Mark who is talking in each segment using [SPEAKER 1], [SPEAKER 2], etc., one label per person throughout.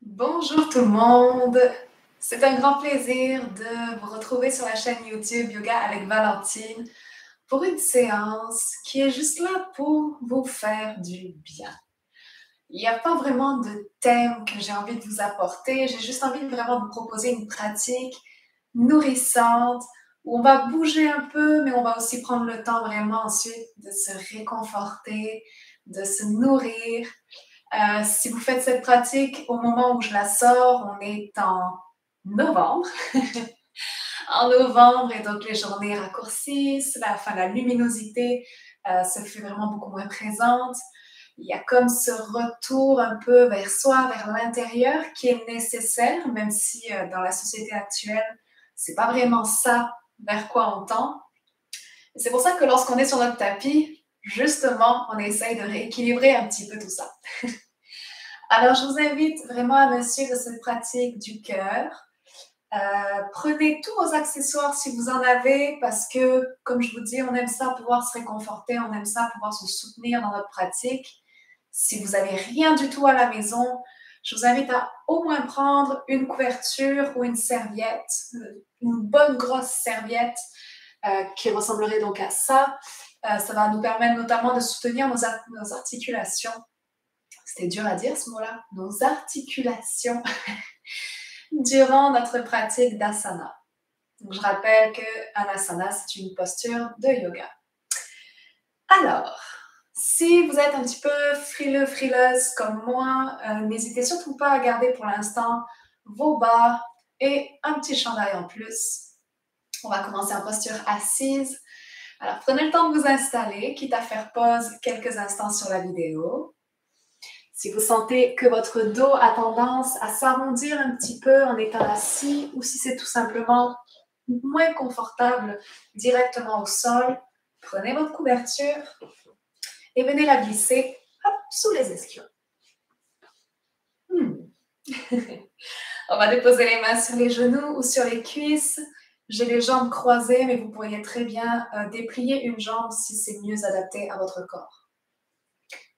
[SPEAKER 1] Bonjour tout le monde, c'est un grand plaisir de vous retrouver sur la chaîne YouTube Yoga avec Valentine pour une séance qui est juste là pour vous faire du bien. Il n'y a pas vraiment de thème que j'ai envie de vous apporter, j'ai juste envie de vraiment vous proposer une pratique nourrissante où on va bouger un peu, mais on va aussi prendre le temps vraiment ensuite de se réconforter, de se nourrir. Si vous faites cette pratique au moment où je la sors, on est en novembre. En novembre, et donc les journées raccourcissent, la luminosité se fait vraiment beaucoup moins présente. Il y a comme ce retour un peu vers soi, vers l'intérieur, qui est nécessaire, même si dans la société actuelle, c'est pas vraiment ça vers quoi on tend. Et c'est pour ça que lorsqu'on est sur notre tapis, justement, on essaye de rééquilibrer un petit peu tout ça. Alors, je vous invite vraiment à me suivre cette pratique du cœur. Prenez tous vos accessoires si vous en avez, parce que, comme je vous dis, on aime ça pouvoir se réconforter, on aime ça pouvoir se soutenir dans notre pratique. Si vous n'avez rien du tout à la maison, je vous invite à au moins prendre une couverture ou une serviette, une bonne grosse serviette qui ressemblerait donc à ça. Ça va nous permettre notamment de soutenir nos articulations. C'était dur à dire ce mot-là, nos articulations durant notre pratique d'asana. Donc, je rappelle que un asana, c'est une posture de yoga. Alors, si vous êtes un petit peu frileux, frileuse comme moi, n'hésitez surtout pas à garder pour l'instant vos bas et un petit chandail en plus. On va commencer en posture assise. Alors, prenez le temps de vous installer, quitte à faire pause quelques instants sur la vidéo. Si vous sentez que votre dos a tendance à s'arrondir un petit peu en étant assis, ou si c'est tout simplement moins confortable directement au sol, prenez votre couverture et venez la glisser sous les ischions. On va déposer les mains sur les genoux ou sur les cuisses. J'ai les jambes croisées, mais vous pourriez très bien déplier une jambe si c'est mieux adapté à votre corps.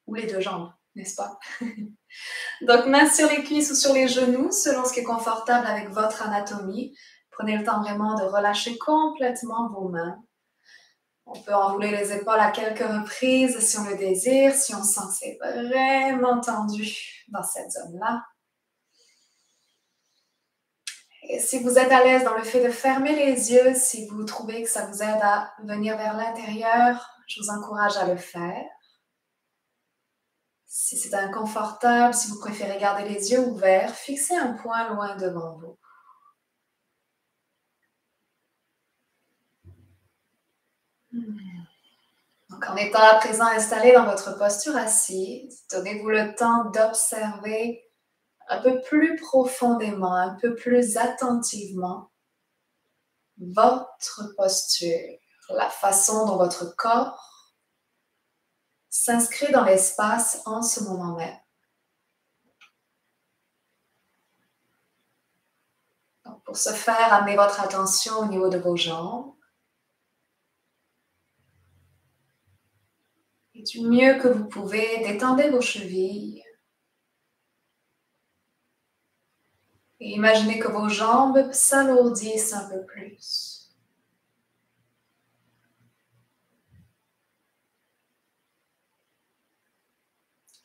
[SPEAKER 1] Ou les deux jambes, n'est-ce pas? Donc, mains sur les cuisses ou sur les genoux, selon ce qui est confortable avec votre anatomie. Prenez le temps vraiment de relâcher complètement vos mains. On peut enrouler les épaules à quelques reprises si on le désire, si on sent que c'est vraiment tendu dans cette zone-là. Et si vous êtes à l'aise dans le fait de fermer les yeux, si vous trouvez que ça vous aide à venir vers l'intérieur, je vous encourage à le faire. Si c'est inconfortable, si vous préférez garder les yeux ouverts, fixez un point loin devant vous. Donc, en étant à présent installé dans votre posture assise, donnez-vous le temps d'observer un peu plus profondément, un peu plus attentivement votre posture, la façon dont votre corps s'inscrit dans l'espace en ce moment même. Donc, pour ce faire, amenez votre attention au niveau de vos jambes. Et du mieux que vous pouvez, détendez vos chevilles. Et imaginez que vos jambes s'alourdissent un peu plus.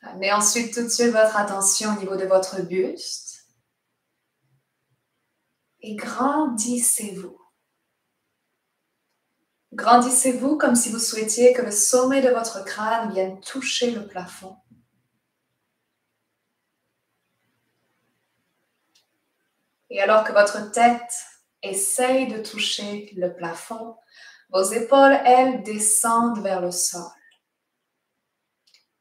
[SPEAKER 1] Amenez ensuite tout de suite votre attention au niveau de votre buste. Et grandissez-vous. Grandissez-vous comme si vous souhaitiez que le sommet de votre crâne vienne toucher le plafond. Et alors que votre tête essaye de toucher le plafond, vos épaules, elles, descendent vers le sol.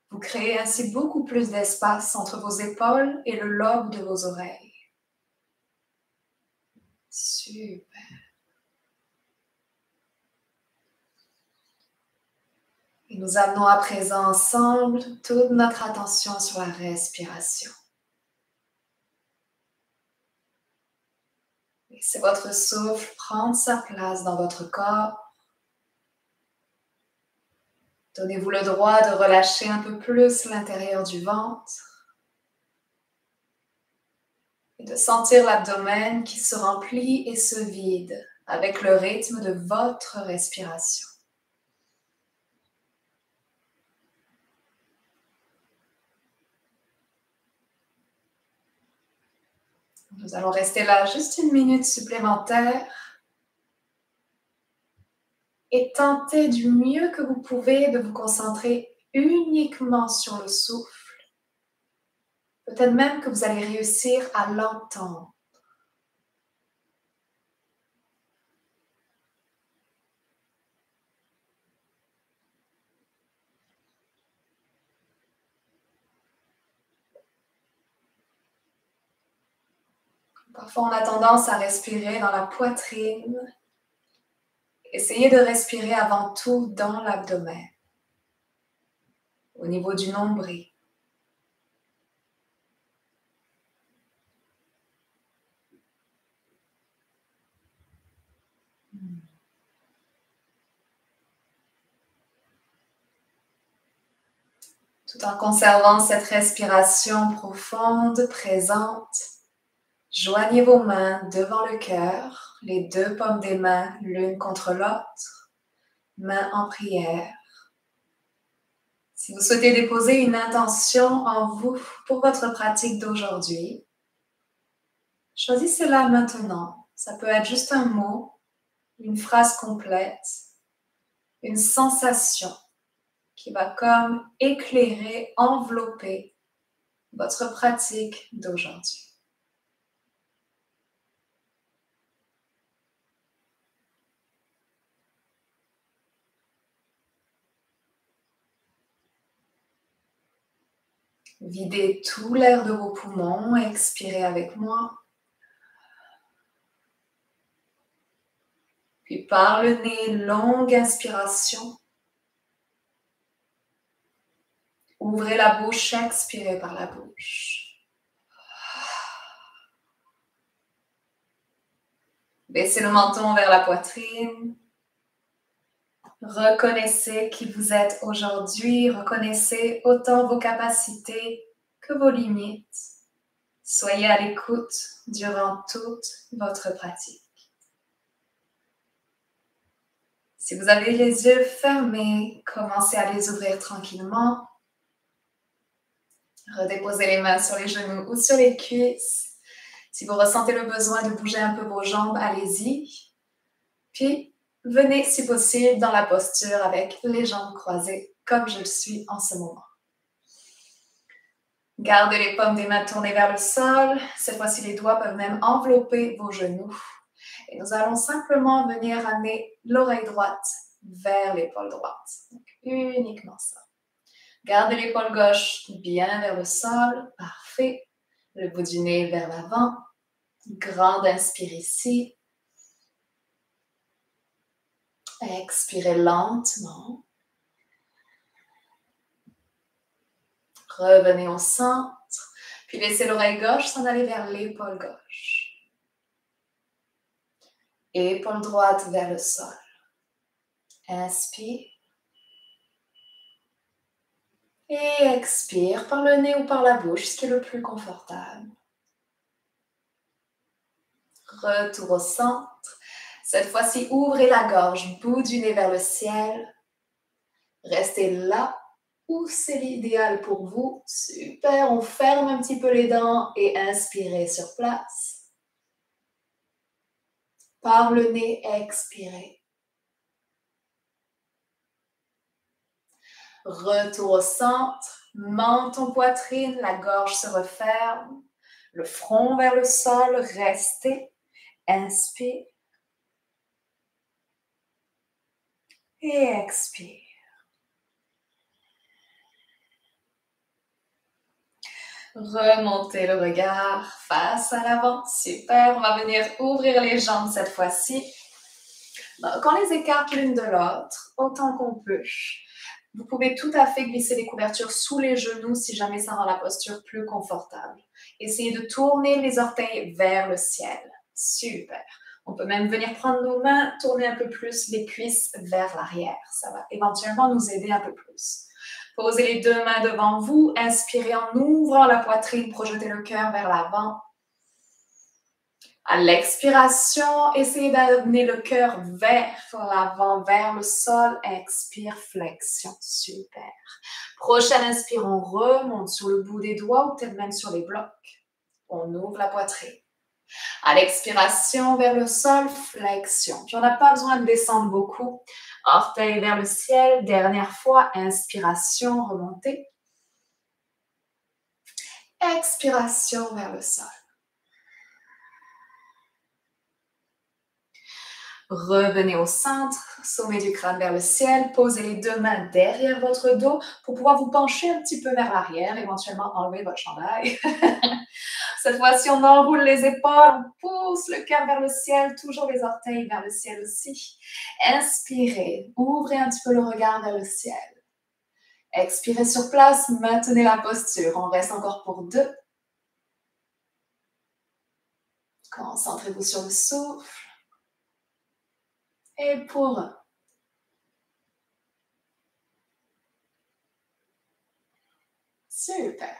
[SPEAKER 1] Vous créez ainsi beaucoup plus d'espace entre vos épaules et le lobe de vos oreilles. Super. Et nous amenons à présent ensemble toute notre attention sur la respiration. Laissez votre souffle prendre sa place dans votre corps. Donnez-vous le droit de relâcher un peu plus l'intérieur du ventre. et de sentir l'abdomen qui se remplit et se vide avec le rythme de votre respiration. Nous allons rester là juste une minute supplémentaire et tenter du mieux que vous pouvez de vous concentrer uniquement sur le souffle. Peut-être même que vous allez réussir à l'entendre. Parfois, on a tendance à respirer dans la poitrine. Essayez de respirer avant tout dans l'abdomen, au niveau du nombril. Tout en conservant cette respiration profonde, présente, joignez vos mains devant le cœur, les deux paumes des mains l'une contre l'autre, mains en prière. Si vous souhaitez déposer une intention en vous pour votre pratique d'aujourd'hui, choisissez-la maintenant. Ça peut être juste un mot, une phrase complète, une sensation qui va comme éclairer, envelopper votre pratique d'aujourd'hui. Videz tout l'air de vos poumons, expirez avec moi. Puis par le nez, longue inspiration. Ouvrez la bouche, expirez par la bouche. Baissez le menton vers la poitrine. Reconnaissez qui vous êtes aujourd'hui. Reconnaissez autant vos capacités que vos limites. Soyez à l'écoute durant toute votre pratique. Si vous avez les yeux fermés, commencez à les ouvrir tranquillement. Redéposez les mains sur les genoux ou sur les cuisses. Si vous ressentez le besoin de bouger un peu vos jambes, allez-y. Puis, venez si possible dans la posture avec les jambes croisées, comme je le suis en ce moment. Gardez les paumes des mains tournées vers le sol. Cette fois-ci, les doigts peuvent même envelopper vos genoux. Et nous allons simplement venir amener l'oreille droite vers l'épaule droite. Donc, uniquement ça. Gardez l'épaule gauche bien vers le sol. Parfait. Le bout du nez vers l'avant. Grande inspire ici. Expirez lentement. Revenez au centre. Puis laissez l'oreille gauche s'en aller vers l'épaule gauche. Épaule droite vers le sol. Inspire. Et expire par le nez ou par la bouche, ce qui est le plus confortable. Retour au centre. Cette fois-ci, ouvrez la gorge, bout du nez vers le ciel. Restez là où c'est l'idéal pour vous. Super, on ferme un petit peu les dents et inspirez sur place. Par le nez, expirez. Retour au centre, menton, poitrine, la gorge se referme, le front vers le sol, restez, inspire et expire. Remontez le regard face à l'avant, super, on va venir ouvrir les jambes cette fois-ci. Donc, on les écarte l'une de l'autre, autant qu'on peut. Vous pouvez tout à fait glisser les couvertures sous les genoux si jamais ça rend la posture plus confortable. Essayez de tourner les orteils vers le ciel. Super. On peut même venir prendre nos mains, tourner un peu plus les cuisses vers l'arrière. Ça va éventuellement nous aider un peu plus. Posez les deux mains devant vous. Inspirez en ouvrant la poitrine, projetez le cœur vers l'avant. À l'expiration, essayez d'amener le cœur vers l'avant, vers le sol. Expire, flexion. Super. Prochaine inspire, on remonte sur le bout des doigts ou peut-être même sur les blocs. On ouvre la poitrine. À l'expiration, vers le sol, flexion. Puis on n'a pas besoin de descendre beaucoup. Orteils vers le ciel. Dernière fois, inspiration, remontez. Expiration vers le sol. Revenez au centre, sommet du crâne vers le ciel, posez les deux mains derrière votre dos pour pouvoir vous pencher un petit peu vers l'arrière, éventuellement enlever votre chandail. Cette fois-ci, on enroule les épaules, on pousse le cœur vers le ciel, toujours les orteils vers le ciel aussi. Inspirez, ouvrez un petit peu le regard vers le ciel. Expirez sur place, maintenez la posture. On reste encore pour 2. Concentrez-vous sur le souffle. Et pour 1. Super.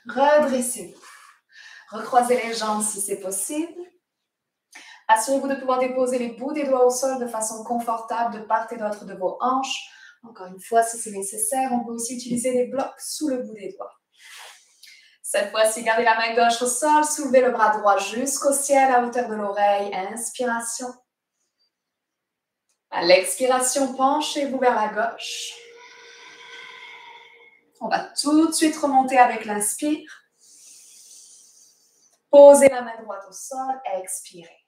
[SPEAKER 1] Redressez-vous. Recroisez les jambes si c'est possible. Assurez-vous de pouvoir déposer les bouts des doigts au sol de façon confortable de part et d'autre de vos hanches. Encore une fois, si c'est nécessaire, on peut aussi utiliser des blocs sous le bout des doigts. Cette fois-ci, gardez la main gauche au sol, soulevez le bras droit jusqu'au ciel à hauteur de l'oreille. Inspiration. À l'expiration, penchez-vous vers la gauche. On va tout de suite remonter avec l'inspire. Posez la main droite au sol, expirez.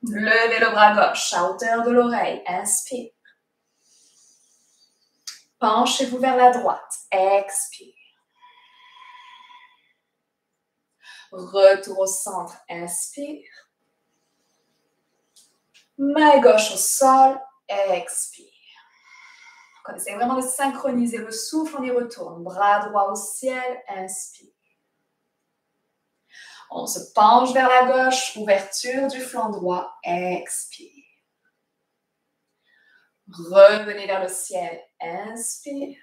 [SPEAKER 1] Levez le bras gauche à hauteur de l'oreille, inspire. Penchez-vous vers la droite, expire. Retour au centre, inspire. Main gauche au sol, expire. On essaie vraiment de synchroniser le souffle, on y retourne. Bras droit au ciel, inspire. On se penche vers la gauche, ouverture du flanc droit, expire. Revenez vers le ciel, inspire.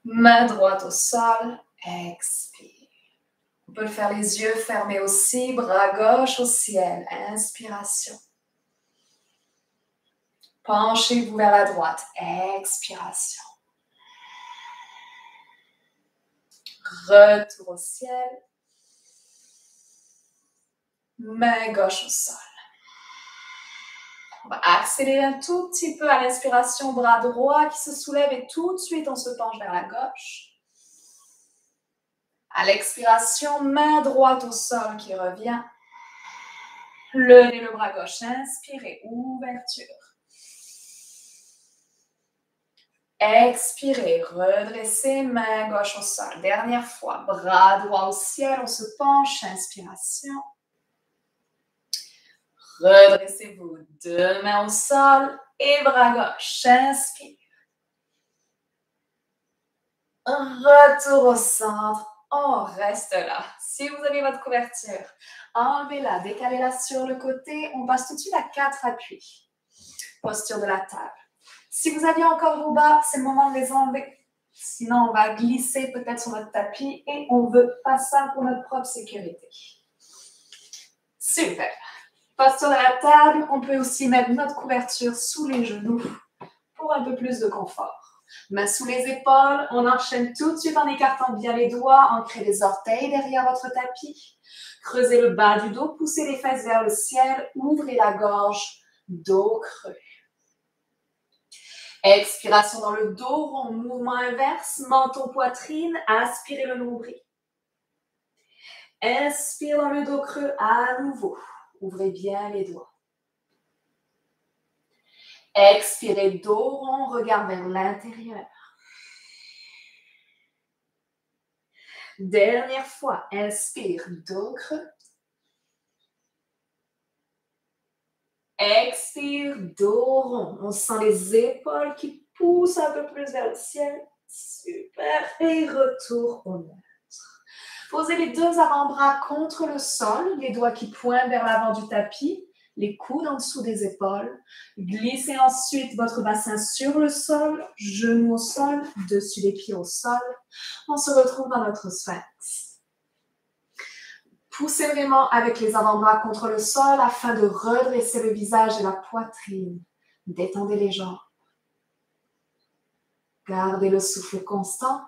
[SPEAKER 1] Main droite au sol, expire. On peut le faire les yeux fermés aussi, bras gauche au ciel, inspiration. Penchez-vous vers la droite, expiration. Retour au ciel. Main gauche au sol. On va accélérer un tout petit peu à l'inspiration, bras droit qui se soulève et tout de suite on se penche vers la gauche. À l'expiration, main droite au sol qui revient. Levez le bras gauche, inspirez, ouverture. Expirez, redressez, main gauche au sol. Dernière fois, bras droit au ciel, on se penche, inspiration. Redressez-vous, deux mains au sol et bras gauche, inspire. Retour au centre, on reste là. Si vous avez votre couverture, enlevez-la, décalez-la sur le côté. On passe tout de suite à 4 appuis. Posture de la table. Si vous aviez encore vos bas, c'est le moment de les enlever. Sinon, on va glisser peut-être sur notre tapis et on ne veut pas ça pour notre propre sécurité. Super. Posture de la table, on peut aussi mettre notre couverture sous les genoux pour un peu plus de confort. Mains sous les épaules, on enchaîne tout de suite en écartant bien les doigts, ancrez les orteils derrière votre tapis. Creusez le bas du dos, poussez les fesses vers le ciel, ouvrez la gorge, dos creux. Expiration dans le dos rond, mouvement inverse, menton, poitrine, aspirez le nombril. Inspire dans le dos creux à nouveau, ouvrez bien les doigts. Expirez, dos rond, regard vers l'intérieur. Dernière fois, inspire, dos creux. Expire, dos rond. On sent les épaules qui poussent un peu plus vers le ciel. Super. Et retour au neutre. Posez les deux avant-bras contre le sol, les doigts qui pointent vers l'avant du tapis, les coudes en dessous des épaules. Glissez ensuite votre bassin sur le sol, genoux au sol, dessus les pieds au sol. On se retrouve dans notre sphinx. Poussez vraiment avec les avant-bras contre le sol afin de redresser le visage et la poitrine. Détendez les jambes. Gardez le souffle constant.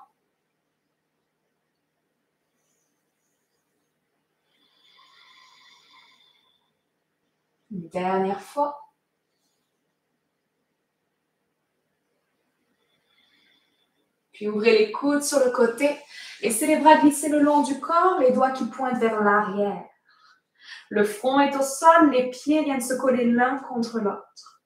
[SPEAKER 1] Une dernière fois. Puis ouvrez les coudes sur le côté. Laissez les bras glisser le long du corps, les doigts qui pointent vers l'arrière. Le front est au sol, les pieds viennent se coller l'un contre l'autre.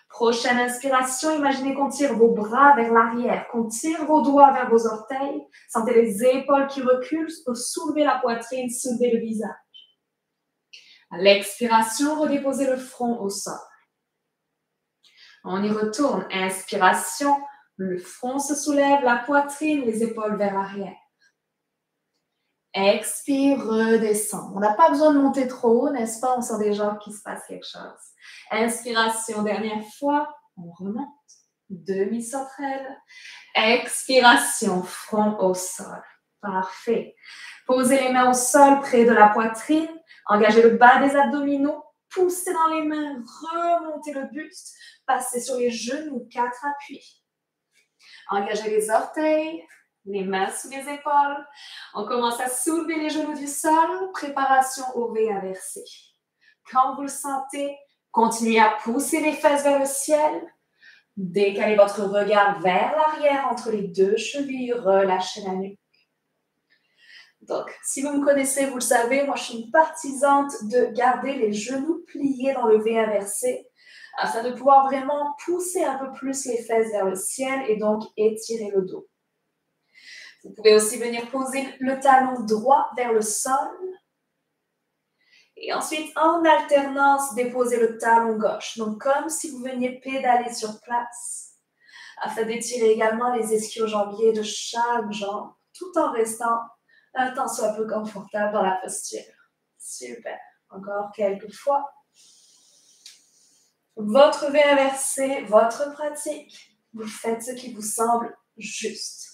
[SPEAKER 1] Prochaine inspiration, imaginez qu'on tire vos bras vers l'arrière, qu'on tire vos doigts vers vos orteils. Sentez les épaules qui reculent pour soulever la poitrine, soulever le visage. À l'expiration, redéposez le front au sol. On y retourne. Inspiration, le front se soulève, la poitrine, les épaules vers l'arrière. Expire, redescend. On n'a pas besoin de monter trop haut, n'est-ce pas? On sent déjà qu'il se passe quelque chose. Inspiration, dernière fois. On remonte. Demi-sauterelle. Expiration, front au sol. Parfait. Posez les mains au sol près de la poitrine. Engagez le bas des abdominaux. Poussez dans les mains. Remontez le buste. Passez sur les genoux. 4 appuis. Engagez les orteils. Les mains sous les épaules. On commence à soulever les genoux du sol. Préparation au V inversé. Quand vous le sentez, continuez à pousser les fesses vers le ciel. Décalez votre regard vers l'arrière entre les deux chevilles. Relâchez la nuque. Donc, si vous me connaissez, vous le savez, moi je suis une partisane de garder les genoux pliés dans le V inversé afin de pouvoir vraiment pousser un peu plus les fesses vers le ciel et donc étirer le dos. Vous pouvez aussi venir poser le talon droit vers le sol. Et ensuite, en alternance, déposer le talon gauche. Donc, comme si vous veniez pédaler sur place, afin d'étirer également les ischio-jambiers de chaque jambe, tout en restant un tant soit peu confortable dans la posture. Super. Encore quelques fois. Votre V inversé, votre pratique. Vous faites ce qui vous semble juste.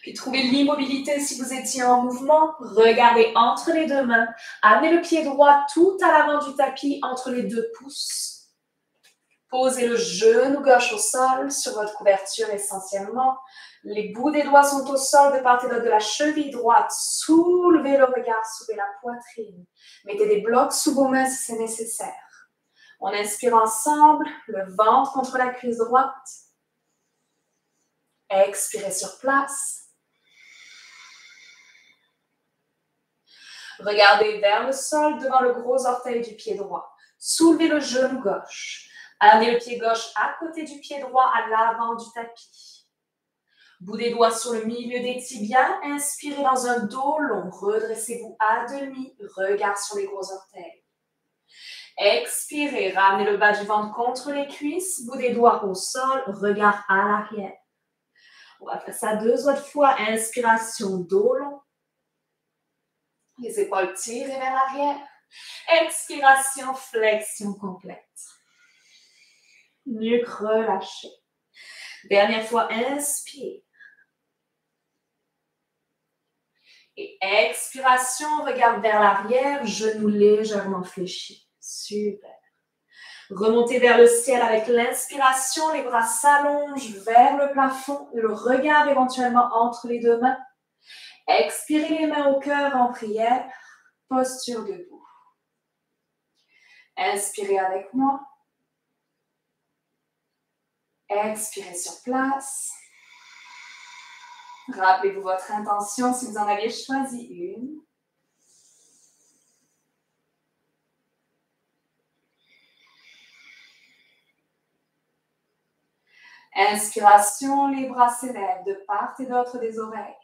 [SPEAKER 1] Puis trouvez l'immobilité si vous étiez en mouvement. Regardez entre les deux mains. Amenez le pied droit tout à l'avant du tapis entre les deux pouces. Posez le genou gauche au sol sur votre couverture essentiellement. Les bouts des doigts sont au sol de part et d'autre de la cheville droite. Soulevez le regard, soulevez la poitrine. Mettez des blocs sous vos mains si c'est nécessaire. On inspire ensemble, le ventre contre la cuisse droite. Expirez sur place. Regardez vers le sol devant le gros orteil du pied droit. Soulevez le genou gauche. Amenez le pied gauche à côté du pied droit à l'avant du tapis. Bout des doigts sur le milieu des tibias. Inspirez dans un dos long. Redressez-vous à demi. Regard sur les gros orteils. Expirez. Ramenez le bas du ventre contre les cuisses. Bout des doigts au sol. Regard à l'arrière. On va faire ça 2 autres fois. Inspiration, dos long. Les épaules tirées vers l'arrière. Expiration, flexion complète. Nuque relâchée. Dernière fois, inspire. Et expiration, regarde vers l'arrière, genoux légèrement fléchis. Super. Remontez vers le ciel avec l'inspiration, les bras s'allongent vers le plafond, le regard éventuellement entre les deux mains. Expirez les mains au cœur en prière, posture debout. Inspirez avec moi. Expirez sur place. Rappelez-vous votre intention si vous en aviez choisi une. Inspiration, les bras s'élèvent de part et d'autre des oreilles.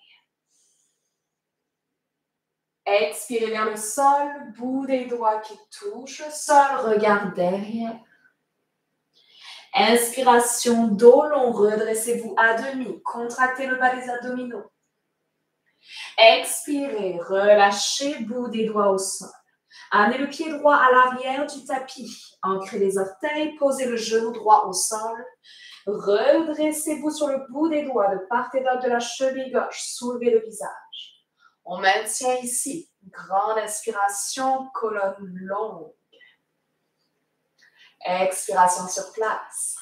[SPEAKER 1] Expirez vers le sol, bout des doigts qui touchent le sol, regard derrière. Inspiration, dos long, redressez-vous à demi, contractez le bas des abdominaux. Expirez, relâchez, bout des doigts au sol. Amenez le pied droit à l'arrière du tapis. Ancrez les orteils, posez le genou droit au sol. Redressez-vous sur le bout des doigts de part et d'autre de la cheville gauche. Soulevez le visage. On maintient ici. Grande inspiration, colonne longue. Expiration sur place.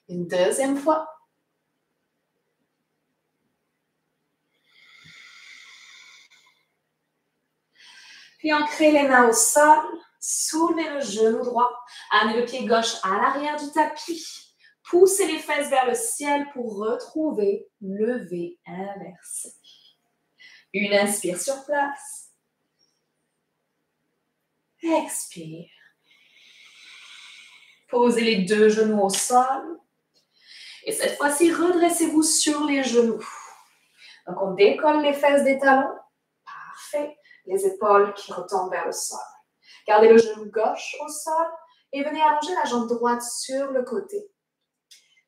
[SPEAKER 1] Une deuxième fois. Puis ancrez les mains au sol. Soulevez le genou droit. Amenez le pied gauche à l'arrière du tapis. Poussez les fesses vers le ciel pour retrouver lever inversé. Une inspire sur place. Expire. Posez les deux genoux au sol. Et cette fois-ci, redressez-vous sur les genoux. Donc, on décolle les fesses des talons. Parfait. Les épaules qui retombent vers le sol. Gardez le genou gauche au sol et venez allonger la jambe droite sur le côté.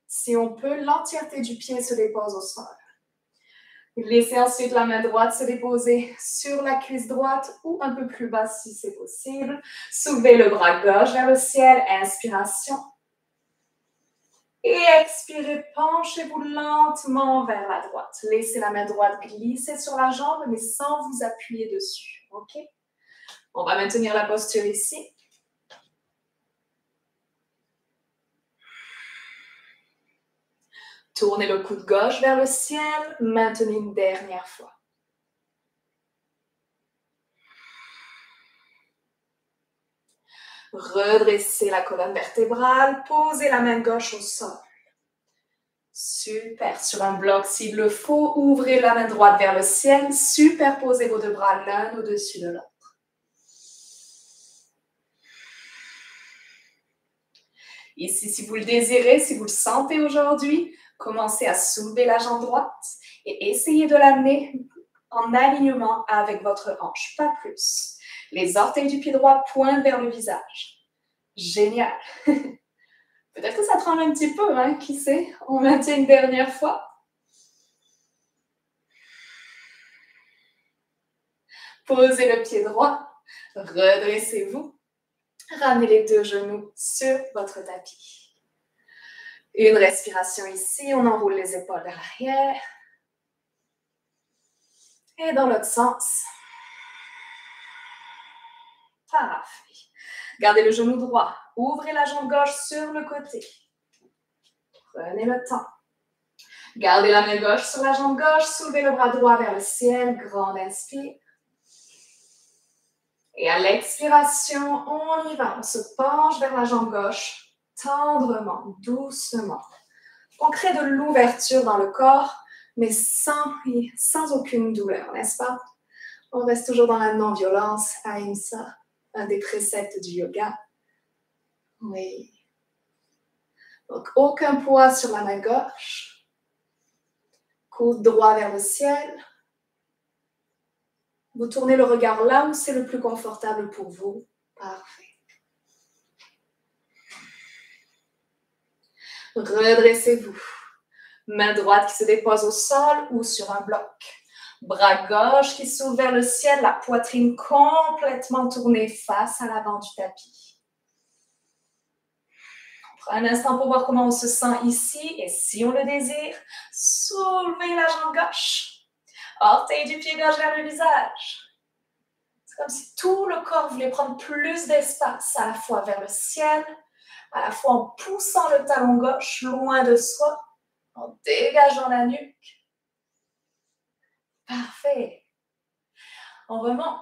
[SPEAKER 1] Si on peut, l'entièreté du pied se dépose au sol. Laissez ensuite la main droite se déposer sur la cuisse droite ou un peu plus bas si c'est possible. Soulevez le bras gauche vers le ciel. Inspiration. Et expirez, penchez-vous lentement vers la droite. Laissez la main droite glisser sur la jambe, mais sans vous appuyer dessus. OK? On va maintenir la posture ici. Tournez le coude gauche vers le ciel. Maintenez une dernière fois. Redressez la colonne vertébrale. Posez la main gauche au sol. Super. Sur un bloc s'il le faut, ouvrez la main droite vers le ciel. Superposez vos deux bras l'un au-dessus de l'autre. Ici, si vous le désirez, si vous le sentez aujourd'hui, commencez à soulever la jambe droite et essayez de l'amener en alignement avec votre hanche, pas plus. Les orteils du pied droit pointent vers le visage. Génial. Peut-être que ça tremble un petit peu, hein, qui sait? On maintient une dernière fois. Posez le pied droit, redressez-vous. Ramenez les deux genoux sur votre tapis. Une respiration ici, on enroule les épaules vers l'arrière. Et dans l'autre sens. Parfait. Gardez le genou droit. Ouvrez la jambe gauche sur le côté. Prenez le temps. Gardez la main gauche sur la jambe gauche. Soulevez le bras droit vers le ciel. Grande inspire. Et à l'expiration, on y va. On se penche vers la jambe gauche, tendrement, doucement. On crée de l'ouverture dans le corps, mais sans aucune douleur, n'est-ce pas? On reste toujours dans la non-violence, Ahimsa, un des préceptes du yoga. Oui. Donc, aucun poids sur la main gauche. Coude droit vers le ciel. Vous tournez le regard là où c'est le plus confortable pour vous. Parfait. Redressez-vous. Main droite qui se dépose au sol ou sur un bloc. Bras gauche qui s'ouvre vers le ciel, la poitrine complètement tournée face à l'avant du tapis. On prend un instant pour voir comment on se sent ici et si on le désire, soulevez la jambe gauche. Orteil du pied gauche vers le visage. C'est comme si tout le corps voulait prendre plus d'espace, à la fois vers le ciel, à la fois en poussant le talon gauche loin de soi, en dégageant la nuque. Parfait. On remonte.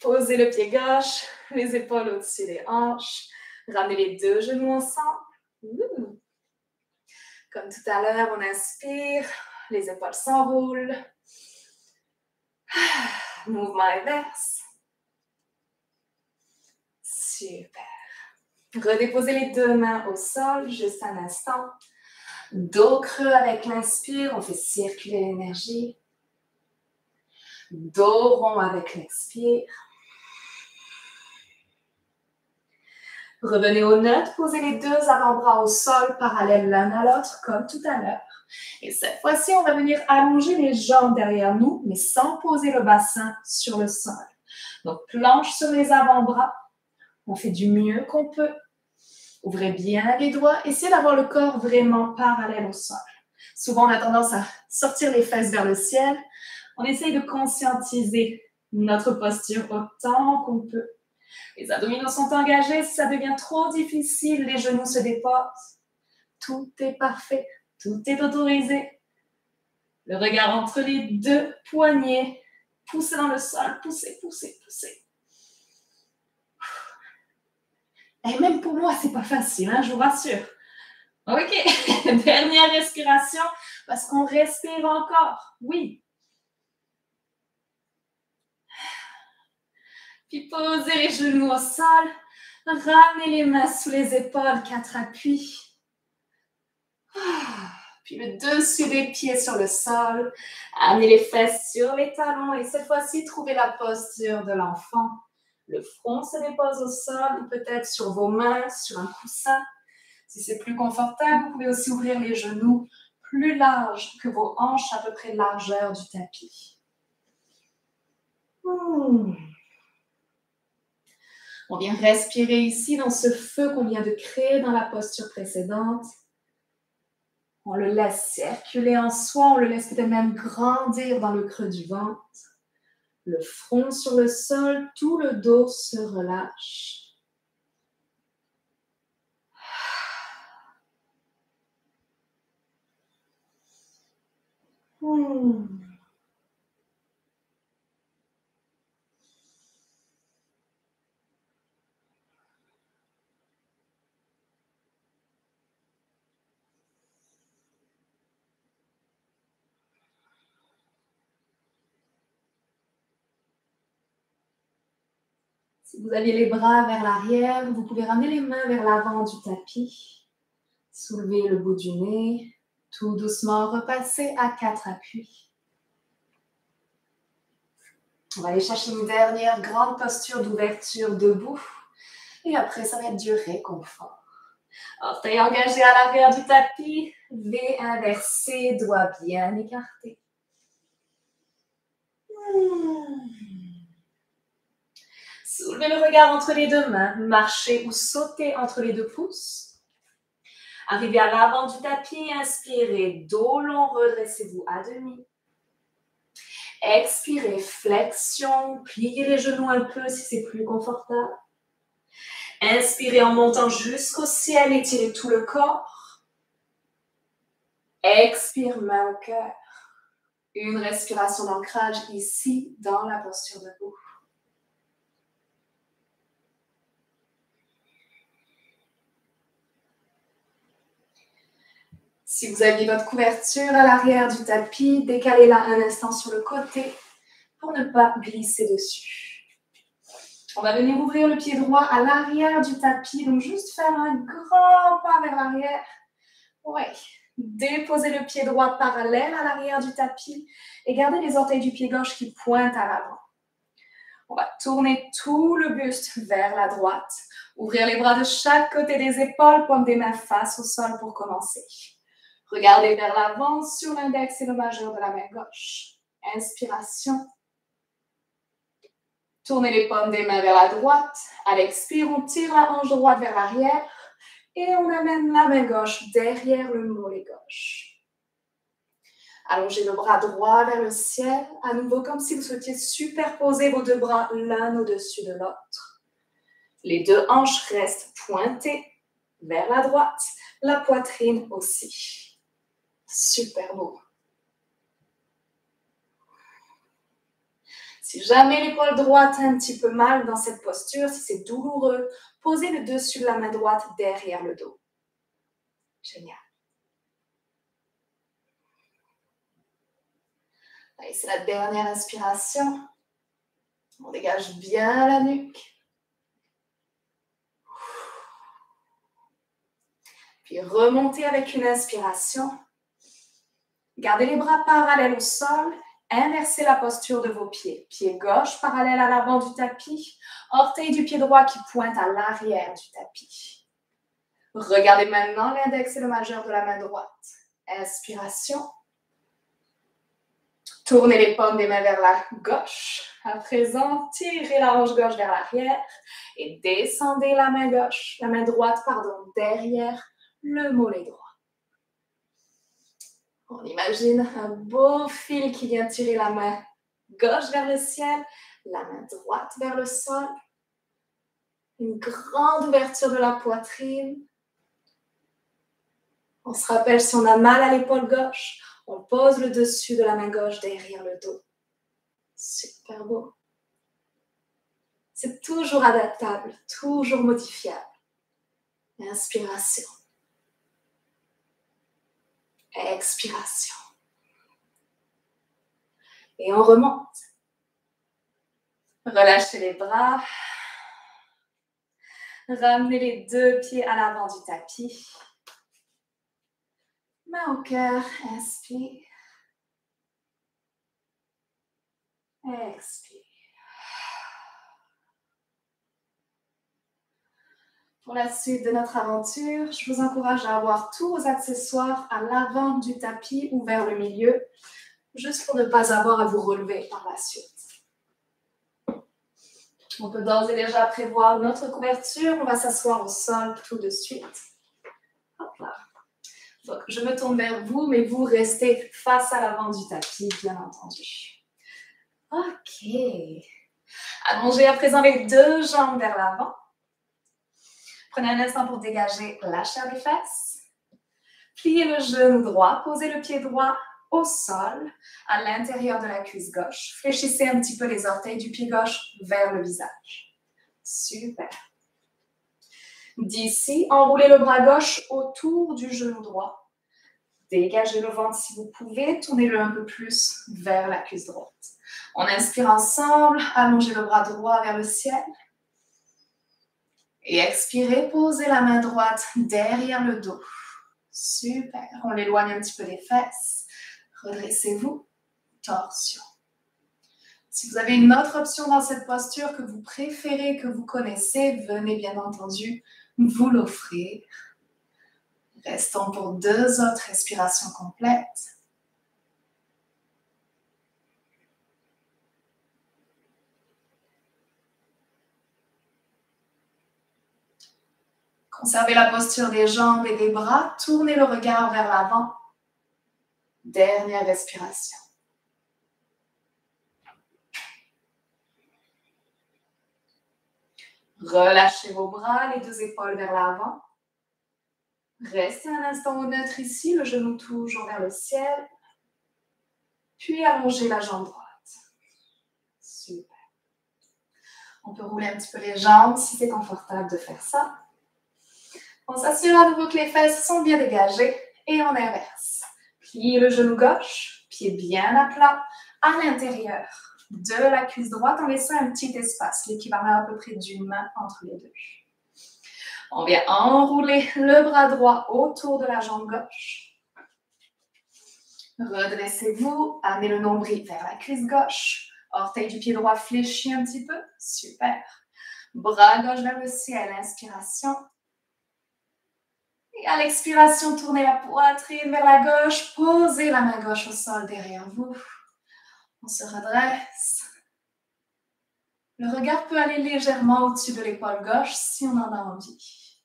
[SPEAKER 1] Posez le pied gauche, les épaules au-dessus des hanches. Ramenez les deux genoux ensemble. Comme tout à l'heure, on inspire, les épaules s'enroulent. Mouvement inverse. Super. Redéposez les deux mains au sol, juste un instant. Dos creux avec l'inspire, on fait circuler l'énergie. Dos rond avec l'expire. Revenez au neutre, posez les deux avant-bras au sol, parallèles l'un à l'autre, comme tout à l'heure. Et cette fois-ci, on va venir allonger les jambes derrière nous, mais sans poser le bassin sur le sol. Donc, planche sur les avant-bras. On fait du mieux qu'on peut. Ouvrez bien les doigts. Essayez d'avoir le corps vraiment parallèle au sol. Souvent, on a tendance à sortir les fesses vers le ciel. On essaye de conscientiser notre posture autant qu'on peut. Les abdominaux sont engagés. Si ça devient trop difficile, les genoux se déposent. Tout est parfait. Tout est autorisé. Le regard entre les deux poignets. Poussez dans le sol. Poussez, poussez, poussez. Et même pour moi, c'est pas facile, hein, je vous rassure. Ok, dernière respiration, parce qu'on respire encore. Oui. Puis posez les genoux au sol. Ramenez les mains sous les épaules, 4 appuis. Puis le dessus des pieds sur le sol. Amenez les fesses sur les talons et cette fois-ci, trouvez la posture de l'enfant. Le front se dépose au sol ou peut-être sur vos mains, sur un coussin. Si c'est plus confortable, vous pouvez aussi ouvrir les genoux plus larges que vos hanches, à peu près largeur du tapis. On vient respirer ici dans ce feu qu'on vient de créer dans la posture précédente. On le laisse circuler en soi, on le laisse peut-être même grandir dans le creux du ventre. Le front sur le sol, tout le dos se relâche. Si vous aviez les bras vers l'arrière, vous pouvez ramener les mains vers l'avant du tapis. Soulevez le bout du nez. Tout doucement, repasser à 4 appuis. On va aller chercher une dernière grande posture d'ouverture debout. Et après, ça va être du réconfort. Orteils engagés à l'arrière du tapis. V inversé, doigts bien écartés. Soulevez le regard entre les deux mains. Marchez ou sautez entre les deux pouces. Arrivez à l'avant du tapis. Inspirez, dos long, redressez-vous à demi. Expirez, flexion. Pliez les genoux un peu si c'est plus confortable. Inspirez en montant jusqu'au ciel, étirez tout le corps. Expire, main au cœur. Une respiration d'ancrage ici dans la posture debout. Si vous aviez votre couverture à l'arrière du tapis, décalez-la un instant sur le côté pour ne pas glisser dessus. On va venir ouvrir le pied droit à l'arrière du tapis, donc juste faire un grand pas vers l'arrière. Ouais. Déposez le pied droit parallèle à l'arrière du tapis et gardez les orteils du pied gauche qui pointent à l'avant. On va tourner tout le buste vers la droite. Ouvrir les bras de chaque côté des épaules, paume des mains face au sol pour commencer. Regardez vers l'avant sur l'index et le majeur de la main gauche. Inspiration. Tournez les paumes des mains vers la droite. À l'expire, on tire la hanche droite vers l'arrière. Et on amène la main gauche derrière le mollet gauche. Allongez le bras droit vers le ciel, à nouveau comme si vous souhaitiez superposer vos deux bras l'un au-dessus de l'autre. Les deux hanches restent pointées vers la droite, la poitrine aussi. Super beau. Si jamais l'épaule droite a un petit peu mal dans cette posture, si c'est douloureux, posez le dessus de la main droite derrière le dos. Génial. Allez, c'est la dernière inspiration. On dégage bien la nuque. Puis remontez avec une inspiration. Gardez les bras parallèles au sol. Inversez la posture de vos pieds. Pied gauche parallèle à l'avant du tapis. Orteil du pied droit qui pointe à l'arrière du tapis. Regardez maintenant l'index et le majeur de la main droite. Inspiration. Tournez les paumes des mains vers la gauche. À présent, tirez la hanche gauche vers l'arrière et descendez la main gauche, la main droite, derrière le mollet droit. On imagine un beau fil qui vient tirer la main gauche vers le ciel, la main droite vers le sol. Une grande ouverture de la poitrine. On se rappelle si on a mal à l'épaule gauche, on pose le dessus de la main gauche derrière le dos. Super beau. C'est toujours adaptable, toujours modifiable. Inspiration. Expiration. Et on remonte. Relâchez les bras. Ramenez les deux pieds à l'avant du tapis. Main au cœur, inspire. Expire. Pour la suite de notre aventure, je vous encourage à avoir tous vos accessoires à l'avant du tapis ou vers le milieu, juste pour ne pas avoir à vous relever par la suite. On peut d'ores et déjà prévoir notre couverture. On va s'asseoir au sol tout de suite. Hop là. Donc, je me tourne vers vous, mais vous restez face à l'avant du tapis, bien entendu. OK. Allongez à présent les deux jambes vers l'avant. Prenez un instant pour dégager la chair des fesses. Pliez le genou droit, posez le pied droit au sol, à l'intérieur de la cuisse gauche. Fléchissez un petit peu les orteils du pied gauche vers le visage. Super. D'ici, enroulez le bras gauche autour du genou droit. Dégagez le ventre si vous pouvez, tournez-le un peu plus vers la cuisse droite. On inspire ensemble, allongez le bras droit vers le ciel. Et expirez, posez la main droite derrière le dos. Super. On l'éloigne un petit peu des fesses. Redressez-vous. Torsion. Si vous avez une autre option dans cette posture que vous préférez, que vous connaissez, venez bien entendu vous l'offrir. Restons pour deux autres respirations complètes. Conservez la posture des jambes et des bras. Tournez le regard vers l'avant. Dernière respiration. Relâchez vos bras, les deux épaules vers l'avant. Restez un instant au neutre ici, le genou toujours vers le ciel. Puis allongez la jambe droite. Super. On peut rouler un petit peu les jambes si c'est confortable de faire ça. On s'assure à nouveau que les fesses sont bien dégagées et on inverse. Pliez le genou gauche, pied bien à plat, à l'intérieur de la cuisse droite en laissant un petit espace, l'équivalent à peu près d'une main entre les deux. On vient enrouler le bras droit autour de la jambe gauche. Redressez-vous, amenez le nombril vers la cuisse gauche. Orteil du pied droit fléchi un petit peu. Super. Bras gauche vers le ciel, inspiration. Et à l'expiration, tournez la poitrine vers la gauche. Posez la main gauche au sol derrière vous. On se redresse. Le regard peut aller légèrement au-dessus de l'épaule gauche si on en a envie.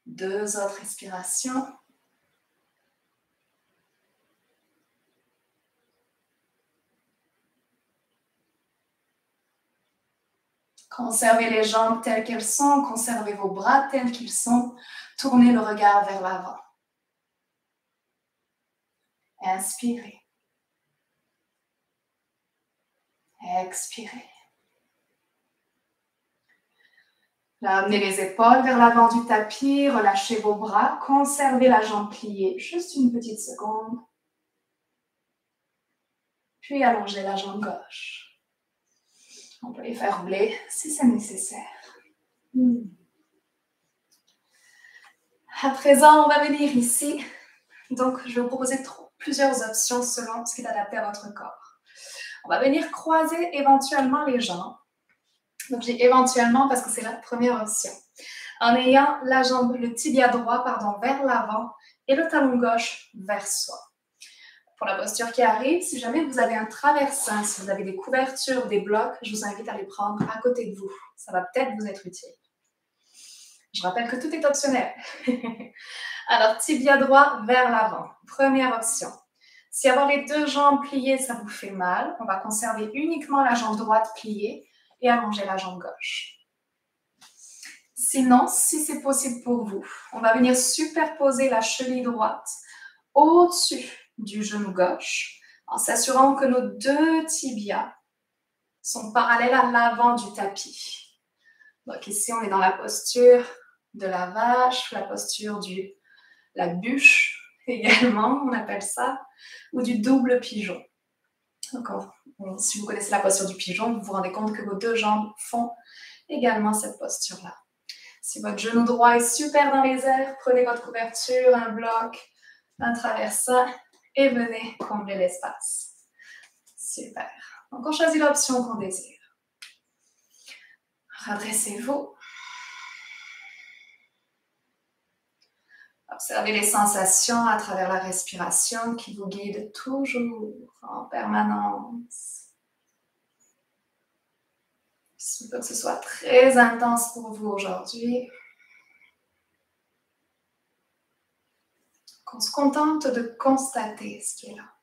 [SPEAKER 1] Deux autres respirations. Conservez les jambes telles qu'elles sont, conservez vos bras tels qu'ils sont. Tournez le regard vers l'avant. Inspirez. Expirez. Là, amenez les épaules vers l'avant du tapis, relâchez vos bras, conservez la jambe pliée juste une petite seconde. Puis allongez la jambe gauche. On peut les faire rouler si c'est nécessaire. À présent, on va venir ici. Donc, je vais vous proposer plusieurs options selon ce qui est adapté à votre corps. On va venir croiser éventuellement les jambes. Donc, j'ai éventuellement parce que c'est la première option. En ayant la jambe, le tibia droit, vers l'avant et le talon gauche vers soi. Pour la posture qui arrive, si jamais vous avez un traversin, si vous avez des couvertures, des blocs, je vous invite à les prendre à côté de vous. Ça va peut-être vous être utile. Je rappelle que tout est optionnel. Alors, tibia droit vers l'avant. Première option. Si avoir les deux jambes pliées, ça vous fait mal, on va conserver uniquement la jambe droite pliée et allonger la jambe gauche. Sinon, si c'est possible pour vous, on va venir superposer la cheville droite au-dessus du genou gauche en s'assurant que nos deux tibias sont parallèles à l'avant du tapis. Donc ici, on est dans la posture de la vache, la posture de la bûche également, on appelle ça, ou du double pigeon. Donc, si vous connaissez la posture du pigeon, vous vous rendez compte que vos deux jambes font également cette posture-là. Si votre genou droit est super dans les airs, prenez votre couverture, un bloc, un traversin et venez combler l'espace. Super. Donc, on choisit l'option qu'on désire. Redressez-vous. Observez les sensations à travers la respiration qui vous guide toujours en permanence. Il se peut que ce soit très intense pour vous aujourd'hui. Qu'on se contente de constater ce qui est là.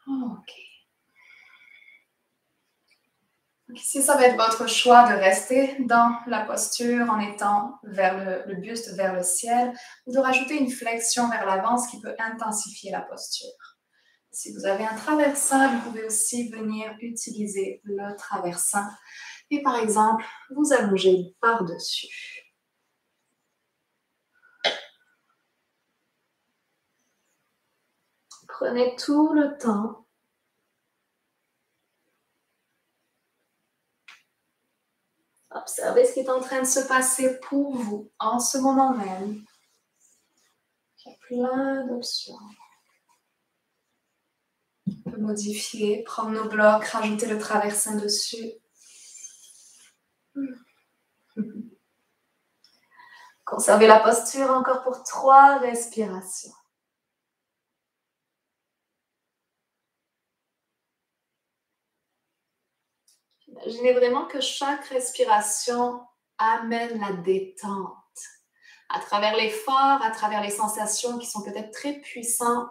[SPEAKER 1] Ok. Donc ici, ça va être votre choix de rester dans la posture en étant vers le buste vers le ciel ou de rajouter une flexion vers l'avant, ce qui peut intensifier la posture. Si vous avez un traversin, vous pouvez aussi venir utiliser le traversin et par exemple, vous allonger par-dessus. Prenez tout le temps. Observez ce qui est en train de se passer pour vous en ce moment même. Il y a plein d'options. On peut modifier, prendre nos blocs, rajouter le traversin dessus. Conservez la posture encore pour 3 respirations. Imaginez vraiment que chaque respiration amène la détente. À travers l'effort, à travers les sensations qui sont peut-être très puissantes,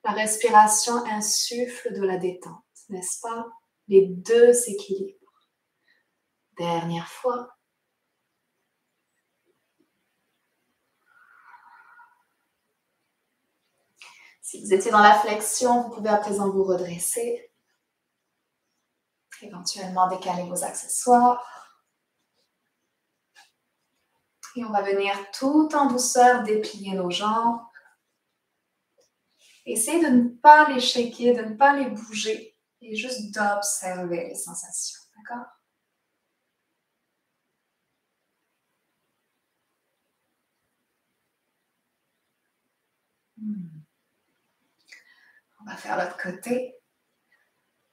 [SPEAKER 1] la respiration insuffle de la détente, n'est-ce pas? Les deux s'équilibrent. Dernière fois. Si vous étiez dans la flexion, vous pouvez à présent vous redresser. Éventuellement décaler vos accessoires. Et on va venir tout en douceur déplier nos jambes. Essayez de ne pas les shaker, de ne pas les bouger et juste d'observer les sensations, d'accord? On va faire l'autre côté.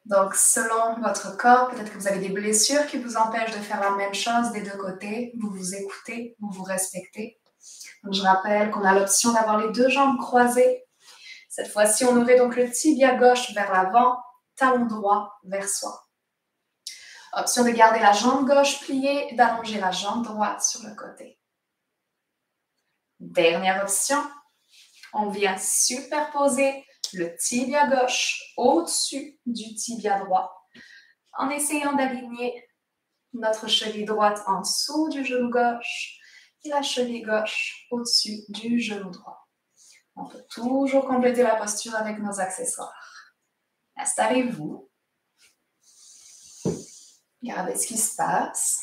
[SPEAKER 1] Donc, selon votre corps, peut-être que vous avez des blessures qui vous empêchent de faire la même chose des deux côtés. Vous vous écoutez, vous vous respectez. Donc, je rappelle qu'on a l'option d'avoir les deux jambes croisées. Cette fois-ci, on aurait donc le tibia gauche vers l'avant, talon droit vers soi. Option de garder la jambe gauche pliée et d'allonger la jambe droite sur le côté. Dernière option, on vient superposer le tibia gauche au-dessus du tibia droit en essayant d'aligner notre cheville droite en dessous du genou gauche et la cheville gauche au-dessus du genou droit. On peut toujours compléter la posture avec nos accessoires. Installez-vous. Regardez ce qui se passe.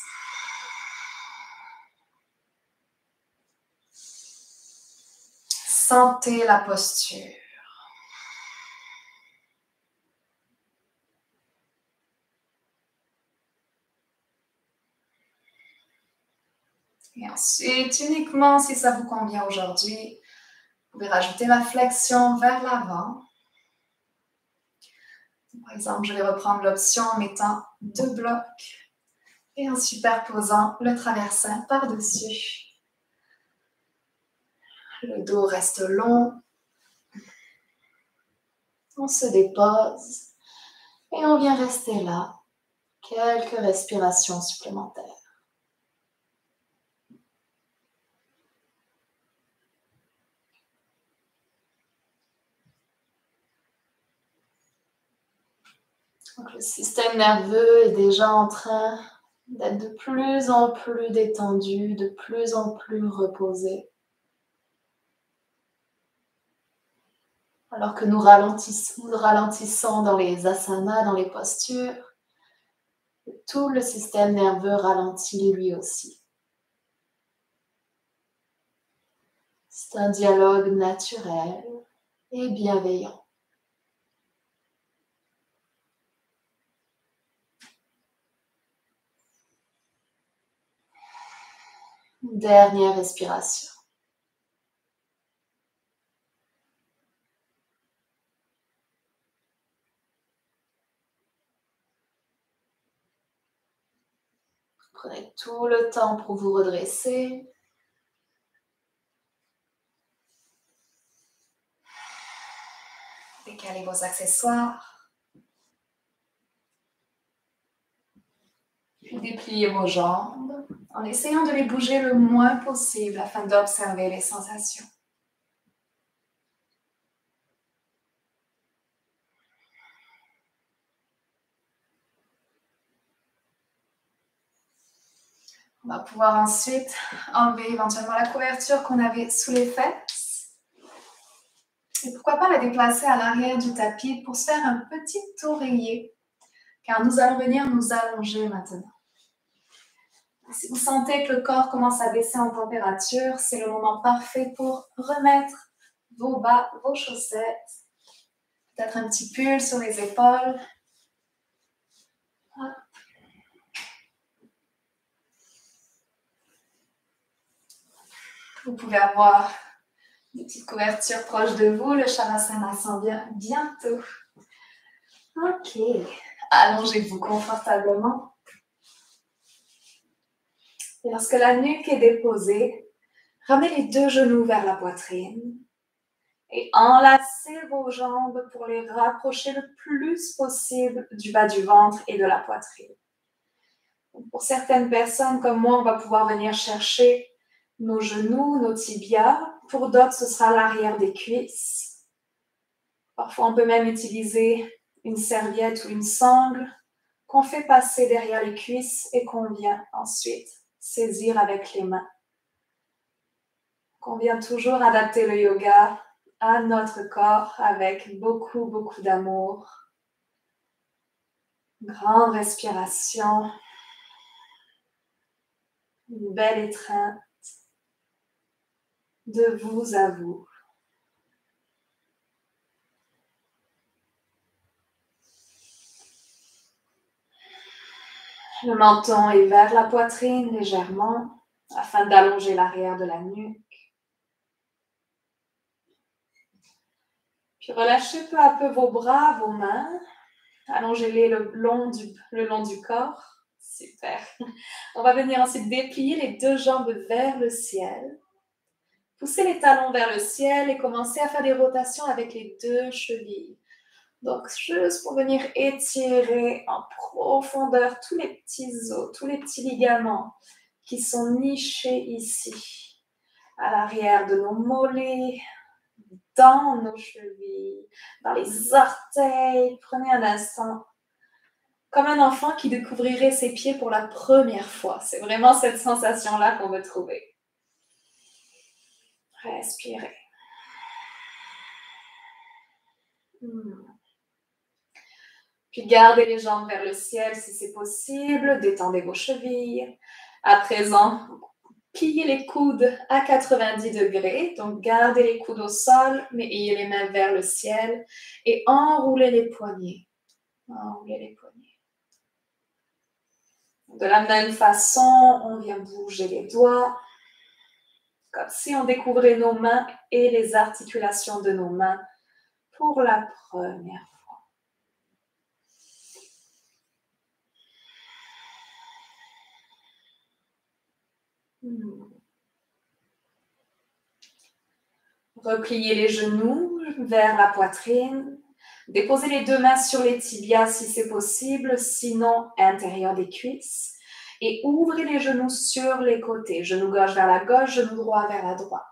[SPEAKER 1] Sentez la posture. Et ensuite, uniquement si ça vous convient aujourd'hui, vous pouvez rajouter la flexion vers l'avant. Par exemple, je vais reprendre l'option en mettant 2 blocs et en superposant le traversin par-dessus. Le dos reste long. On se dépose et on vient rester là. Quelques respirations supplémentaires. Donc, le système nerveux est déjà en train d'être de plus en plus détendu, de plus en plus reposé. Alors que nous ralentissons dans les asanas, dans les postures, tout le système nerveux ralentit lui aussi. C'est un dialogue naturel et bienveillant. Dernière respiration. Prenez tout le temps pour vous redresser. Décalez vos accessoires. Puis dépliez vos jambes en essayant de les bouger le moins possible afin d'observer les sensations. On va pouvoir ensuite enlever éventuellement la couverture qu'on avait sous les fesses. Et pourquoi pas la déplacer à l'arrière du tapis pour se faire un petit oreiller. Car nous allons venir nous allonger maintenant. Si vous sentez que le corps commence à baisser en température, c'est le moment parfait pour remettre vos bas, vos chaussettes. Peut-être un petit pull sur les épaules. Hop. Vous pouvez avoir des petites couvertures proches de vous. Le Shavasana s'en vient bientôt. Ok. Allongez-vous confortablement. Et lorsque la nuque est déposée, ramenez les deux genoux vers la poitrine et enlacez vos jambes pour les rapprocher le plus possible du bas du ventre et de la poitrine. Donc pour certaines personnes comme moi, on va pouvoir venir chercher nos genoux, nos tibias. Pour d'autres, ce sera l'arrière des cuisses. Parfois, on peut même utiliser une serviette ou une sangle qu'on fait passer derrière les cuisses et qu'on vient ensuite saisir avec les mains. On vient toujours adapter le yoga à notre corps avec beaucoup, beaucoup d'amour. Grande respiration. Une belle étreinte de vous à vous. Le menton est vers la poitrine légèrement afin d'allonger l'arrière de la nuque. Puis relâchez peu à peu vos bras, vos mains. Allongez-les le long du corps. Super. On va venir ensuite déplier les deux jambes vers le ciel. Poussez les talons vers le ciel et commencez à faire des rotations avec les deux chevilles. Donc, juste pour venir étirer en profondeur tous les petits os, tous les petits ligaments qui sont nichés ici, à l'arrière de nos mollets, dans nos chevilles, dans les orteils. Prenez un instant, comme un enfant qui découvrirait ses pieds pour la première fois. C'est vraiment cette sensation-là qu'on veut trouver. Respirez. Puis gardez les jambes vers le ciel si c'est possible. Détendez vos chevilles. À présent, pliez les coudes à 90 degrés. Donc, gardez les coudes au sol, mais ayez les mains vers le ciel. Et enroulez les poignets. Enroulez les poignets. De la même façon, on vient bouger les doigts. Comme si on découvrait nos mains et les articulations de nos mains pour la première fois. Repliez les genoux vers la poitrine. Déposez les deux mains sur les tibias si c'est possible, sinon à l'intérieur des cuisses. Et ouvrez les genoux sur les côtés. Genou gauche vers la gauche, genou droit vers la droite.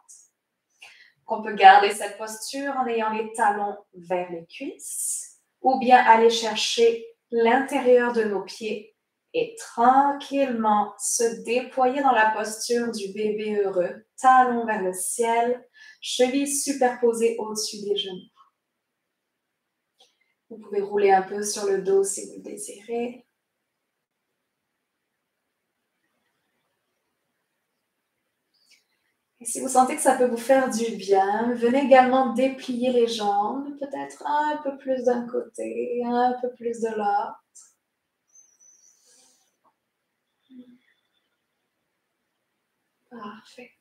[SPEAKER 1] On peut garder cette posture en ayant les talons vers les cuisses ou bien aller chercher l'intérieur de nos pieds et tranquillement se déployer dans la posture du bébé heureux, talons vers le ciel, chevilles superposées au-dessus des genoux. Vous pouvez rouler un peu sur le dos si vous le désirez. Et si vous sentez que ça peut vous faire du bien, venez également déplier les jambes, peut-être un peu plus d'un côté, un peu plus de l'autre. Parfait.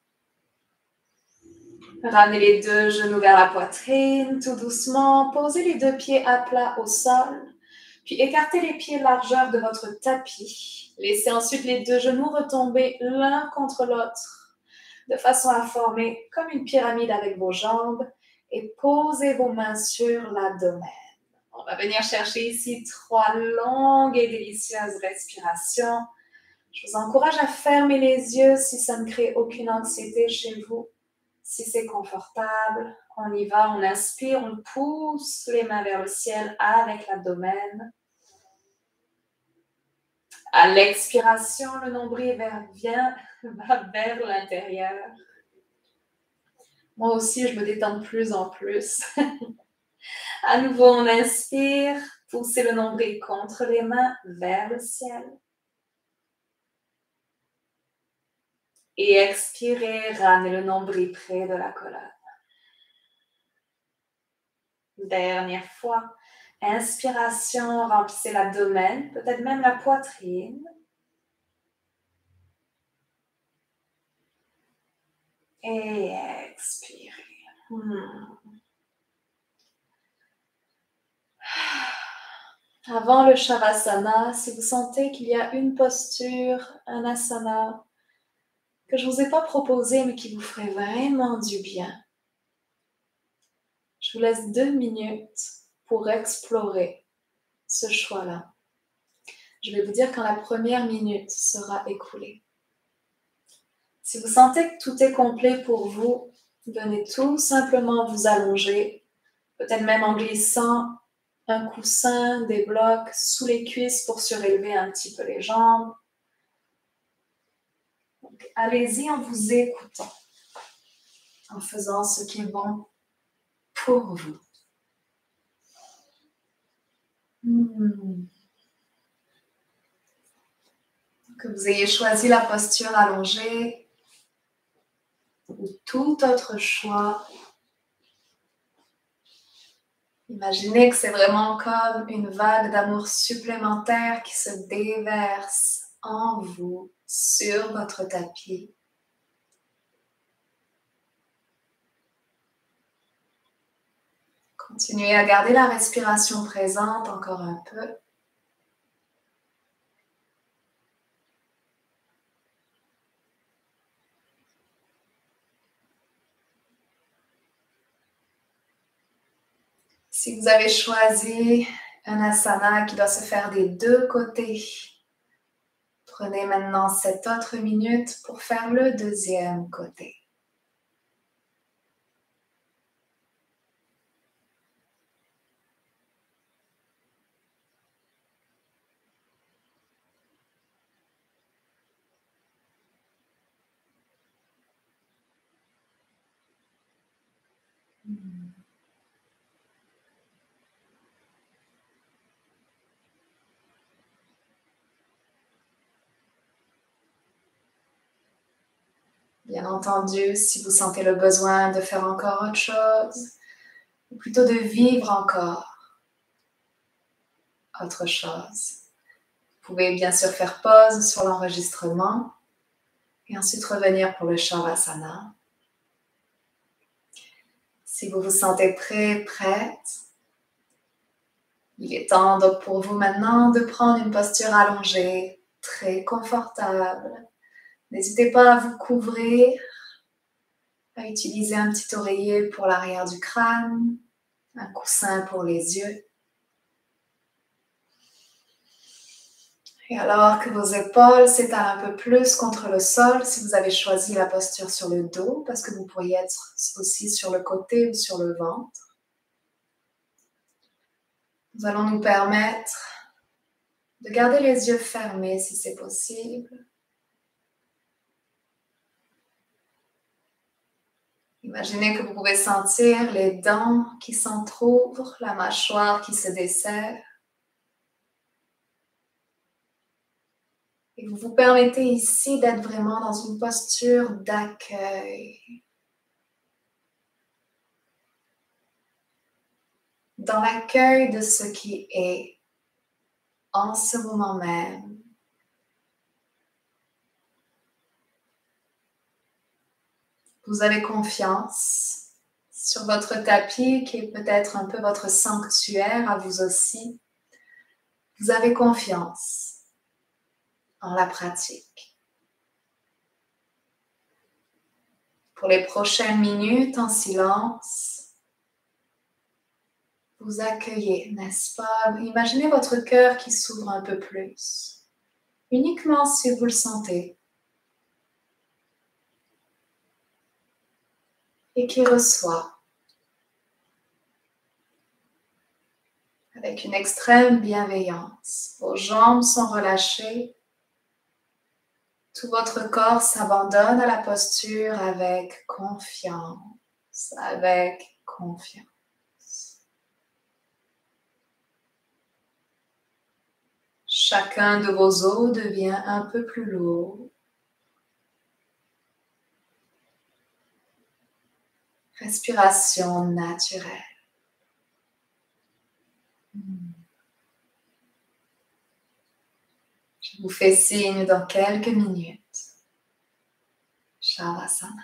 [SPEAKER 1] Ramenez les deux genoux vers la poitrine, tout doucement. Posez les deux pieds à plat au sol. Puis écartez les pieds largeur de votre tapis. Laissez ensuite les deux genoux retomber l'un contre l'autre, de façon à former comme une pyramide avec vos jambes. Et posez vos mains sur l'abdomen. On va venir chercher ici 3 longues et délicieuses respirations. Je vous encourage à fermer les yeux si ça ne crée aucune anxiété chez vous. Si c'est confortable, on y va, on inspire, on pousse les mains vers le ciel avec l'abdomen. À l'expiration, le nombril va vers l'intérieur. Moi aussi, je me détends de plus en plus. À nouveau, on inspire, poussez le nombril contre les mains vers le ciel. Et expirez, ramenez le nombril près de la colonne. Dernière fois. Inspiration, remplissez l'abdomen, peut-être même la poitrine. Et expirez. Avant le Shavasana, si vous sentez qu'il y a une posture, un asana que je ne vous ai pas proposé mais qui vous ferait vraiment du bien, je vous laisse 2 minutes pour explorer ce choix-là. Je vais vous dire quand la première minute sera écoulée. Si vous sentez que tout est complet pour vous, venez tout simplement vous allonger, peut-être même en glissant un coussin, des blocs sous les cuisses pour surélever un petit peu les jambes. Donc, allez-y en vous écoutant, en faisant ce qui est bon pour vous. Que vous ayez choisi la posture allongée ou tout autre choix, imaginez que c'est vraiment comme une vague d'amour supplémentaire qui se déverse en vous, sur votre tapis. Continuez à garder la respiration présente encore un peu. Si vous avez choisi un asana qui doit se faire des 2 côtés, prenez maintenant cette autre minute pour faire le 2e côté. Bien entendu, si vous sentez le besoin de faire encore autre chose, ou plutôt de vivre encore autre chose, vous pouvez bien sûr faire pause sur l'enregistrement et ensuite revenir pour le Shavasana. Si vous vous sentez prêt, prête, il est temps donc pour vous maintenant de prendre une posture allongée, très confortable. N'hésitez pas à vous couvrir, à utiliser un petit oreiller pour l'arrière du crâne, un coussin pour les yeux. Et alors que vos épaules s'étalent un peu plus contre le sol, si vous avez choisi la posture sur le dos, parce que vous pourriez être aussi sur le côté ou sur le ventre. Nous allons nous permettre de garder les yeux fermés si c'est possible. Imaginez que vous pouvez sentir les dents qui s'entr'ouvrent, la mâchoire qui se desserre. Et vous vous permettez ici d'être vraiment dans une posture d'accueil. Dans l'accueil de ce qui est en ce moment même. Vous avez confiance sur votre tapis qui est peut-être un peu votre sanctuaire à vous aussi. Vous avez confiance en la pratique. Pour les prochaines minutes en silence, vous accueillez, n'est-ce pas? Imaginez votre cœur qui s'ouvre un peu plus, uniquement si vous le sentez, et qui reçoit avec une extrême bienveillance. Vos jambes sont relâchées. Tout votre corps s'abandonne à la posture avec confiance, avec confiance. Chacun de vos os devient un peu plus lourd. Respiration naturelle. Je vous fais signe dans quelques minutes. Shavasana.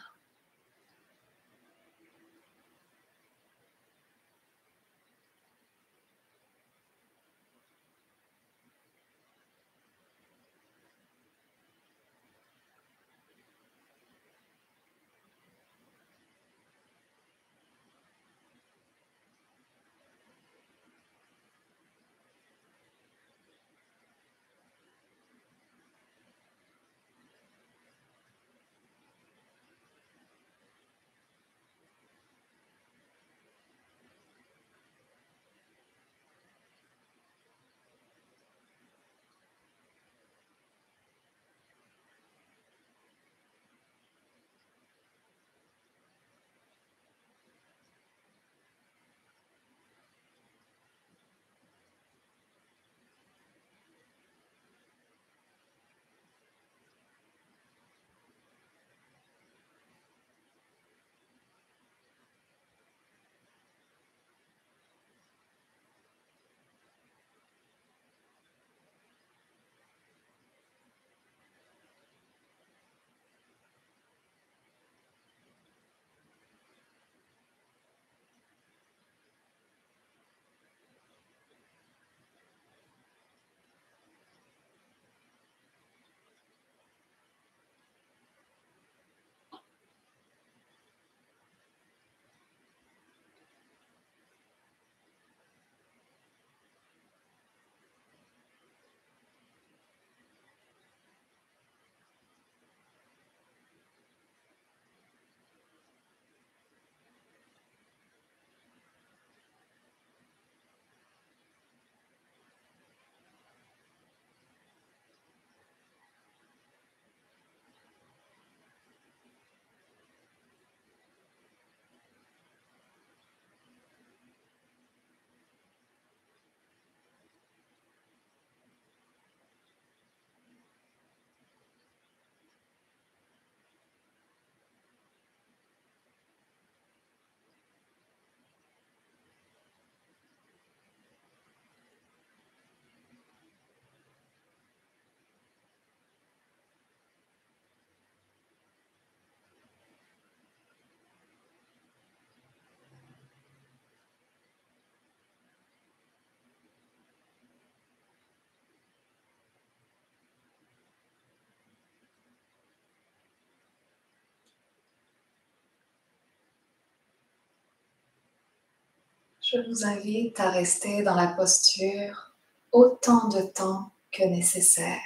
[SPEAKER 1] Je vous invite à rester dans la posture autant de temps que nécessaire.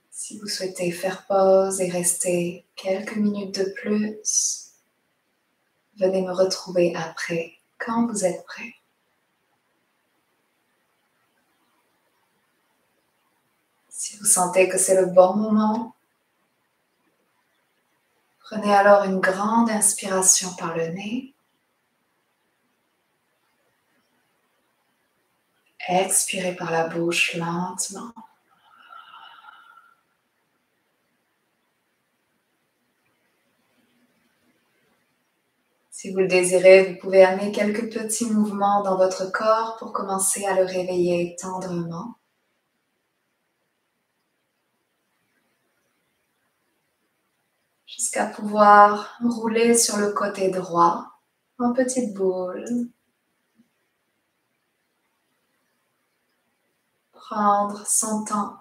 [SPEAKER 1] Si vous souhaitez faire pause et rester quelques minutes de plus, venez me retrouver après, quand vous êtes prêt. Si vous sentez que c'est le bon moment, prenez alors une grande inspiration par le nez. Expirez par la bouche lentement. Si vous le désirez, vous pouvez amener quelques petits mouvements dans votre corps pour commencer à le réveiller tendrement. Jusqu'à pouvoir rouler sur le côté droit en petite boule. Prendre son temps.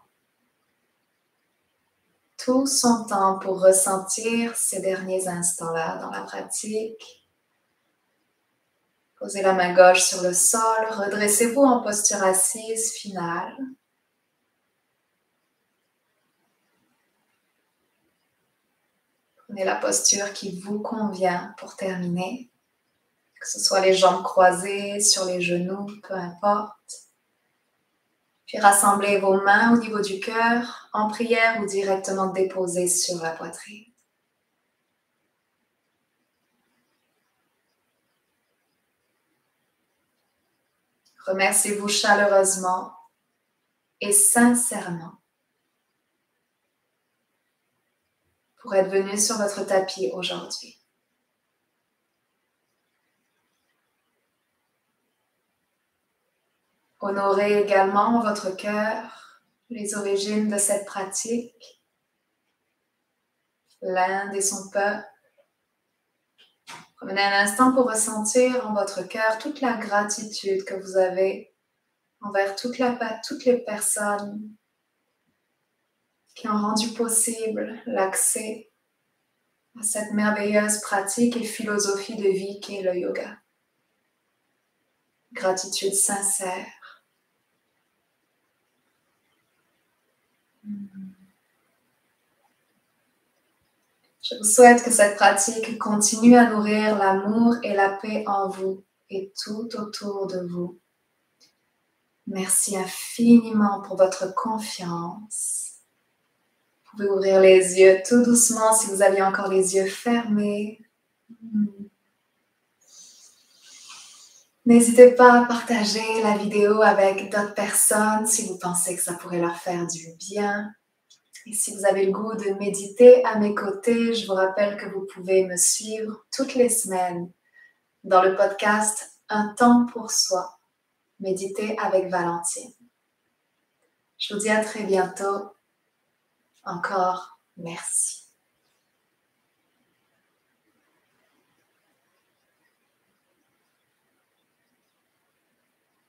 [SPEAKER 1] Tout son temps pour ressentir ces derniers instants-là dans la pratique. Posez la main gauche sur le sol, redressez-vous en posture assise finale. Prenez la posture qui vous convient pour terminer, que ce soit les jambes croisées, sur les genoux, peu importe. Puis rassemblez vos mains au niveau du cœur, en prière ou directement déposées sur la poitrine. Remerciez-vous chaleureusement et sincèrement pour être venu sur votre tapis aujourd'hui. Honorez également votre cœur, les origines de cette pratique, l'Inde et son peuple. Prenez un instant pour ressentir en votre cœur toute la gratitude que vous avez envers toutes les personnes qui ont rendu possible l'accès à cette merveilleuse pratique et philosophie de vie qu'est le yoga. Gratitude sincère. Je vous souhaite que cette pratique continue à nourrir l'amour et la paix en vous et tout autour de vous. Merci infiniment pour votre confiance. Vous pouvez ouvrir les yeux tout doucement si vous aviez encore les yeux fermés. N'hésitez pas à partager la vidéo avec d'autres personnes si vous pensez que ça pourrait leur faire du bien. Et si vous avez le goût de méditer à mes côtés, je vous rappelle que vous pouvez me suivre toutes les semaines dans le podcast Un temps pour soi, méditer avec Valentine. Je vous dis à très bientôt. Encore merci.